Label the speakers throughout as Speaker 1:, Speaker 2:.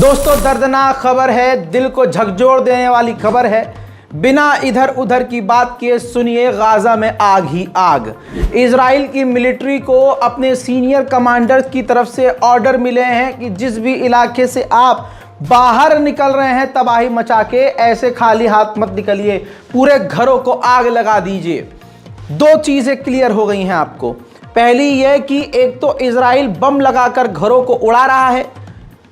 Speaker 1: दोस्तों दर्दनाक खबर है, दिल को झकझोर देने वाली खबर है। बिना इधर उधर की बात किए सुनिए, गाजा में आग ही आग। इजराइल की मिलिट्री को अपने सीनियर कमांडर्स की तरफ से ऑर्डर मिले हैं कि जिस भी इलाके से आप बाहर निकल रहे हैं तबाही मचा के, ऐसे खाली हाथ मत निकलिए, पूरे घरों को आग लगा दीजिए। दो चीजें क्लियर हो गई हैं आपको। पहली यह कि एक तो इजराइल बम लगाकर घरों को उड़ा रहा है,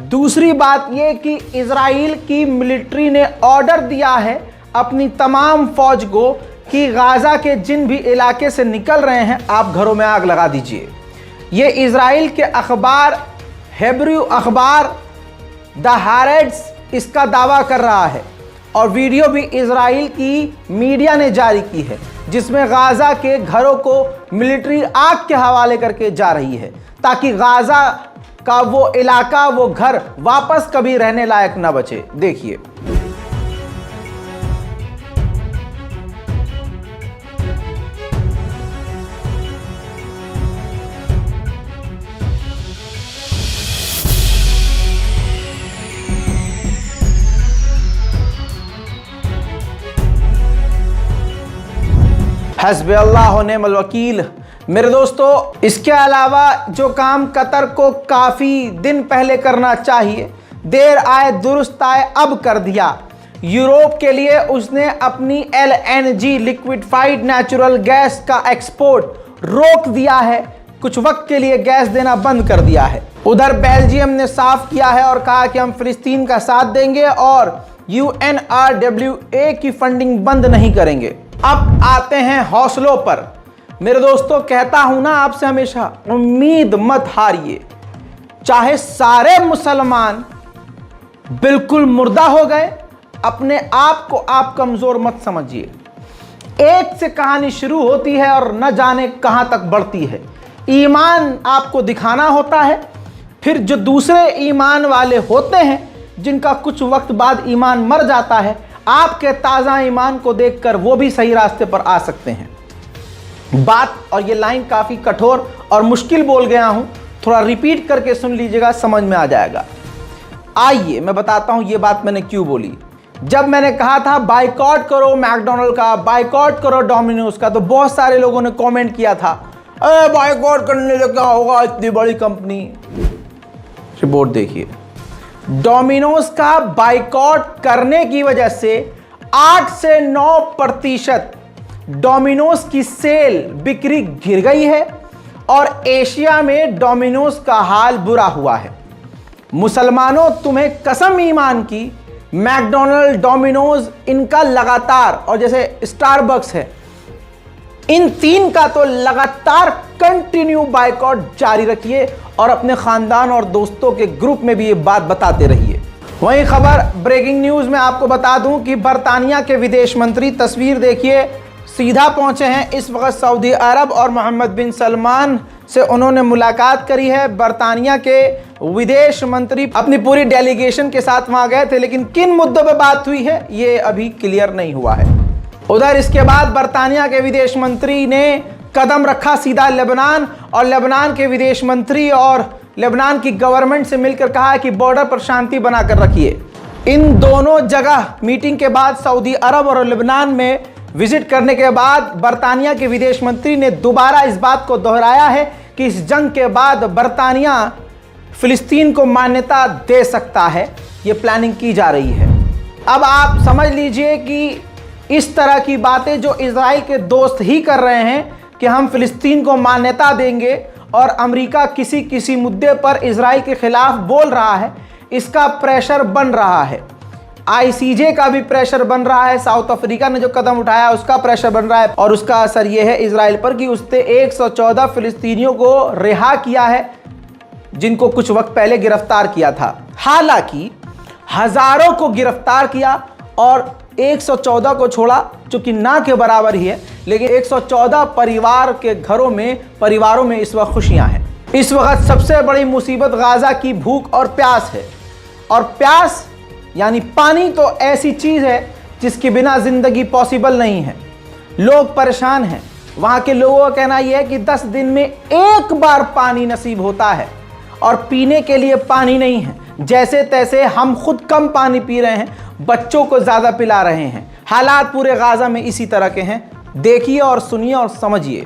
Speaker 1: दूसरी बात यह कि इजराइल की मिलिट्री ने ऑर्डर दिया है अपनी तमाम फौज को कि गाजा के जिन भी इलाके से निकल रहे हैं आप घरों में आग लगा दीजिए। ये इजराइल के अखबार हेब्रू अखबार द हारेट्स इसका दावा कर रहा है और वीडियो भी इजराइल की मीडिया ने जारी की है, जिसमें गाजा के घरों को मिलिट्री आग के हवाले करके जा रही है ताकि गाजा का वो इलाका, वो घर वापस कभी रहने लायक ना बचे। देखिए, हस्बी अल्लाह व निअमल वकील। मेरे दोस्तों, इसके अलावा जो काम कतर को काफ़ी दिन पहले करना चाहिए, देर आए दुरुस्त आए, अब कर दिया। यूरोप के लिए उसने अपनी LNG लिक्विफाइड नेचुरल गैस का एक्सपोर्ट रोक दिया है, कुछ वक्त के लिए गैस देना बंद कर दिया है। उधर बेल्जियम ने साफ किया है और कहा कि हम फिलिस्तीन का साथ देंगे और UNRWA की फंडिंग बंद नहीं करेंगे। अब आते हैं हौसलों पर। मेरे दोस्तों, कहता हूं ना आपसे हमेशा, उम्मीद मत हारिए। चाहे सारे मुसलमान बिल्कुल मुर्दा हो गए, अपने आप को आप कमजोर मत समझिए। एक से कहानी शुरू होती है और न जाने कहां तक बढ़ती है। ईमान आपको दिखाना होता है, फिर जो दूसरे ईमान वाले होते हैं जिनका कुछ वक्त बाद ईमान मर जाता है, आपके ताज़ा ईमान को देखकर वो भी सही रास्ते पर आ सकते हैं। बात और ये लाइन काफ़ी कठोर और मुश्किल बोल गया हूं, थोड़ा रिपीट करके सुन लीजिएगा, समझ में आ जाएगा। आइए मैं बताता हूं ये बात मैंने क्यों बोली। जब मैंने कहा था बाइकॉट करो मैकडॉनल्ड का, बाइकॉट करो डोमिनोज का, तो बहुत सारे लोगों ने कमेंट किया था, अरे बाइकॉट करने से क्या होगा, इतनी बड़ी कंपनी। रिपोर्ट देखिए, डोमिनोज का बाइकॉट करने की वजह से 8 से 9% डोमिनोज की सेल बिक्री गिर गई है और एशिया में डोमिनोज का हाल बुरा हुआ है। मुसलमानों, तुम्हें कसम ईमान की, मैकडॉनल्ड, डोमिनोज, इनका लगातार, और जैसे स्टारबक्स है, इन तीन का तो लगातार कंटिन्यू बाइकॉट जारी रखिए और अपने खानदान और दोस्तों के ग्रुप में भी ये बात बताते रहिए। वहीं खबर ब्रेकिंग न्यूज में आपको बता दूं कि बरतानिया के विदेश मंत्री, तस्वीर देखिए, सीधा पहुंचे हैं इस वक्त सऊदी अरब और मोहम्मद बिन सलमान से उन्होंने मुलाकात करी है। बरतानिया के विदेश मंत्री अपनी पूरी डेलीगेशन के साथ वहां गए थे, लेकिन किन मुद्दों पर बात हुई है ये अभी क्लियर नहीं हुआ है। उधर इसके बाद बरतानिया के विदेश मंत्री ने कदम रखा सीधा लेबनान, और लेबनान के विदेश मंत्री और लेबनान की गवर्नमेंट से मिलकर कहा कि बॉर्डर पर शांति बनाकर रखिए। इन दोनों जगह मीटिंग के बाद सऊदी अरब और लेबनान में विजिट करने के बाद बरतानिया के विदेश मंत्री ने दोबारा इस बात को दोहराया है कि इस जंग के बाद बरतानिया फिलिस्तीन को मान्यता दे सकता है, ये प्लानिंग की जा रही है। अब आप समझ लीजिए कि इस तरह की बातें जो इजराइल के दोस्त ही कर रहे हैं कि हम फिलिस्तीन को मान्यता देंगे, और अमेरिका किसी किसी मुद्दे पर इजराइल के खिलाफ बोल रहा है, इसका प्रेशर बन रहा है। ICJ का भी प्रेशर बन रहा है, साउथ अफ्रीका ने जो कदम उठाया उसका प्रेशर बन रहा है, और उसका असर यह है इजराइल पर कि उसने 114 फिलिस्तीनियों को रिहा किया है जिनको कुछ वक्त पहले गिरफ्तार किया था। हालांकि हजारों को गिरफ्तार किया और 114 को छोड़ा, जो कि ना के बराबर ही है, लेकिन 114 परिवार के परिवारों में इस वक्त खुशियां हैं। इस वक्त सबसे बड़ी मुसीबत गाजा की भूख और प्यास है, और प्यास यानी पानी तो ऐसी चीज है जिसके बिना जिंदगी पॉसिबल नहीं है। लोग परेशान हैं। वहां के लोगों का कहना यह है कि 10 दिन में एक बार पानी नसीब होता है, और पीने के लिए पानी नहीं है, जैसे तैसे हम खुद कम पानी पी रहे हैं, बच्चों को ज़्यादा पिला रहे हैं। हालात पूरे गाज़ा में इसी तरह के हैं। देखिए और सुनिए और समझिए।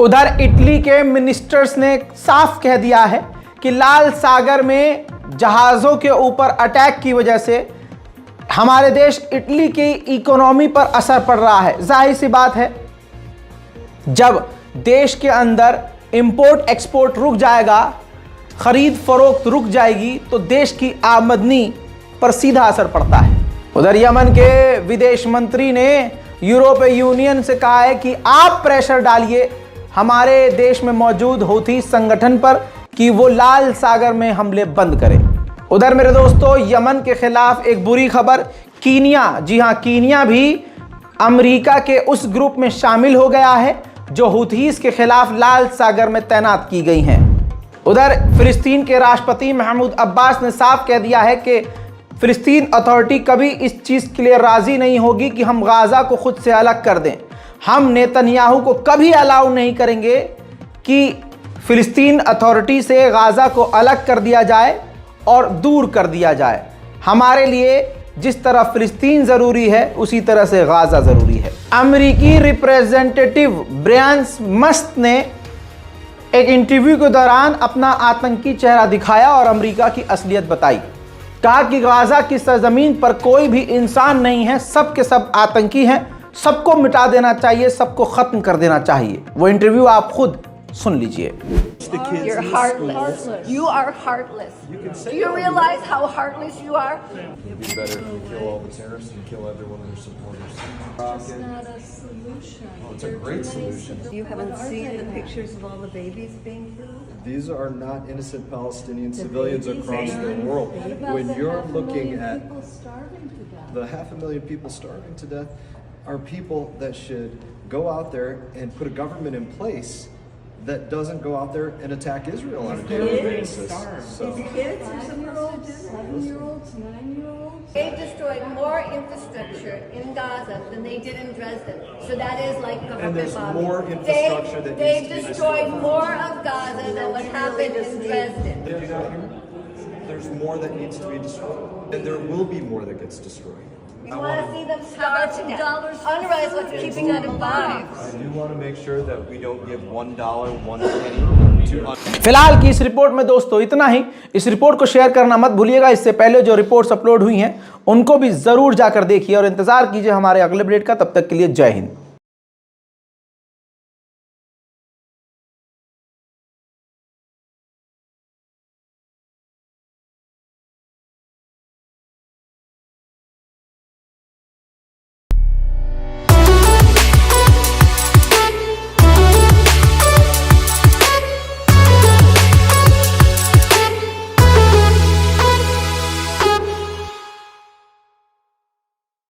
Speaker 1: उधर इटली के मिनिस्टर्स ने साफ कह दिया है कि लाल सागर में जहाज़ों के ऊपर अटैक की वजह से हमारे देश इटली की इकोनॉमी पर असर पड़ रहा है। जाहिर सी बात है, जब देश के अंदर इंपोर्ट एक्सपोर्ट रुक जाएगा, खरीद फरोख्त रुक जाएगी, तो देश की आमदनी पर सीधा असर पड़ता है। उधर यमन के विदेश मंत्री ने यूरोपीय यूनियन से कहा है कि आप प्रेशर डालिए हमारे देश में मौजूद हूथी संगठन पर कि वो लाल सागर में हमले बंद करें। उधर मेरे दोस्तों, यमन के खिलाफ एक बुरी खबर। कीनिया, जी हाँ, कीनिया भी अमेरिका के उस ग्रुप में शामिल हो गया है जो हूथीस के खिलाफ लाल सागर में तैनात की गई हैं। उधर फिलिस्तीन के राष्ट्रपति महमूद अब्बास ने साफ कह दिया है कि फिलिस्तीन अथॉरिटी कभी इस चीज़ के लिए राज़ी नहीं होगी कि हम गाज़ा को खुद से अलग कर दें। हम नेतन्याहू को कभी अलाउ नहीं करेंगे कि फिलिस्तीन अथॉरिटी से गाज़ा को अलग कर दिया जाए और दूर कर दिया जाए। हमारे लिए जिस तरह फिलिस्तीन ज़रूरी है, उसी तरह से गाज़ा ज़रूरी है। अमेरिकी रिप्रेजेंटेटिव ब्रायन मस्त ने एक इंटरव्यू के दौरान अपना आतंकी चेहरा दिखाया और अमेरिका की असलियत बताई। कहा कि गाज़ा की सरजमीन पर कोई भी इंसान नहीं है, सब के सब आतंकी हैं, सबको मिटा देना चाहिए, सबको ख़त्म कर देना चाहिए। वो इंटरव्यू आप खुद सुन लीजिए।
Speaker 2: You're heartless. You are heartless. Do you realize how heartless you are?
Speaker 3: It'd be better if we kill all the terrorists and kill every one of their supporters.
Speaker 4: It's not a solution.
Speaker 3: Oh, it's a great solution.
Speaker 2: You haven't seen the pictures of all the babies being killed?
Speaker 3: These are not innocent Palestinian civilians across the world. When you're looking at
Speaker 4: People starving to death.
Speaker 3: the 500,000 people starving to death, are people that should go out there and put a government in place that doesn't go out there and attack Israel on a daily basis. So.
Speaker 2: Kids or 7-year-olds?
Speaker 4: 7-year-olds, 9-year-olds.
Speaker 2: They destroyed more infrastructure in Gaza than they did in Dresden. So that is like government
Speaker 3: And there's
Speaker 2: bombing.
Speaker 3: more infrastructure that
Speaker 2: They
Speaker 3: needs to be
Speaker 2: destroyed
Speaker 3: destroyed.
Speaker 2: more of Gaza than what happened in Dresden.
Speaker 3: Did you not hear? There's more that needs to be destroyed. And there will be more that gets destroyed.
Speaker 2: You want to see them starve to death. UNRWA is what's keeping them alive.
Speaker 3: I do want to make sure that we don't give $1, 1 penny to
Speaker 1: फिलहाल की इस report में दोस्तों इतना ही। इस report को share करना मत भूलिएगा। इससे पहले जो रिपोर्ट्स अपलोड हुई हैं उनको भी ज़रूर जाकर देखिए और इंतज़ार कीजिए हमारे अगले अपडेट का। तब तक के लिए जय हिंद।